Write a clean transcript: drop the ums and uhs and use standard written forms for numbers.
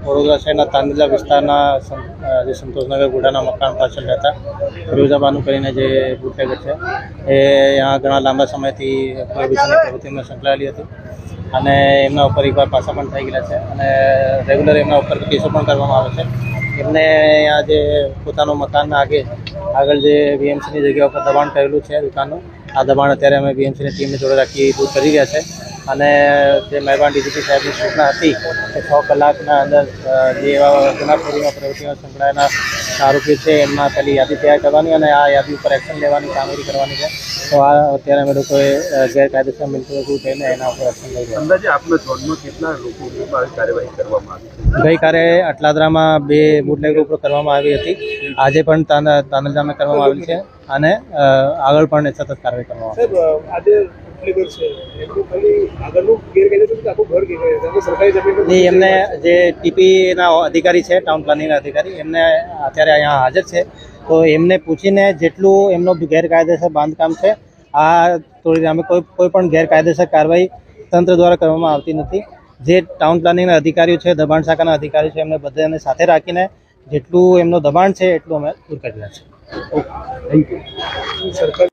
વડોદરા શહેરના તાંદલા વિસ્તારના જે સંતોષનગર ગોડાના મકાન પાછળ રહેતા ફિરોઝાબાનુ કરીને જે બુટલેગર છે એ यहाँ ઘણા લાંબા સમયથી પ્રોહિબિશનની પ્રવૃત્તિમાં સંકળાયેલી હતી અને એમના ઉપર એકવાર પાછા પણ થઈ ગયેલા છે અને રેગ્યુલર એમના ઉપર કેસો પણ કરવામાં આવે છે. એમને અહીંયા જે પોતાનું મકાનના આગળ જે બીએમસીની જગ્યા ઉપર દબાણ કરેલું છે દુકાનનું, આ દબાણ અત્યારે અમે બીએમસીની ટીમને જોડે રાખી દૂર કરી રહ્યા છે અને જે મહેરબાન ડીજીપી સાહેબની સૂચના હતી કે 6 કલાકના અંદર જે એવા ગુનાખોરીમાં પ્રવૃત્તિમાં સંકળાયેલા આરોપી છે એમના પહેલી યાદી તૈયાર કરવાની અને આ યાદી ઉપર એક્શન લેવાની કામગીરી કરવાની છે. તો આ અત્યારે અમે લોકોએ ગેરકાયદેસર મિલકતો થઈને એના ઉપર એક્શન લઈ રહ્યા. અંદાજે આપના ઝોનમાં કેટલા લોકો કાર્યવાહી કરવામાં આવી? ગઈકાલે અટલાદરામાં 2 બુટલેગરો ઉપર કરવામાં આવી હતી. આજે પણ તાંદલજામાં કરવામાં આવેલ છે અને આગળ પણ સતત કાર્યવાહી કરવામાં આવશે. એમને જે ટીપીના અધિકારી છે, ટાઉન પ્લાનિંગના અધિકારી, એમને અત્યારે અહીંયા હાજર છે. તો એમને પૂછીને જેટલું એમનો ગેરકાયદેસર બાંધકામ છે આ તોડીને અમે કોઈ પણ ગેરકાયદેસર કાર્યવાહી તંત્ર દ્વારા કરવામાં આવતી નથી. જે ટાઉન પ્લાનિંગના અધિકારીઓ છે, દબાણ શાખાના અધિકારીઓ છે, એમને બધાને સાથે રાખીને જેટલું એમનો દબાણ છે એટલું અમે દૂર કરી રહ્યા છીએ. Thank you. સરકાર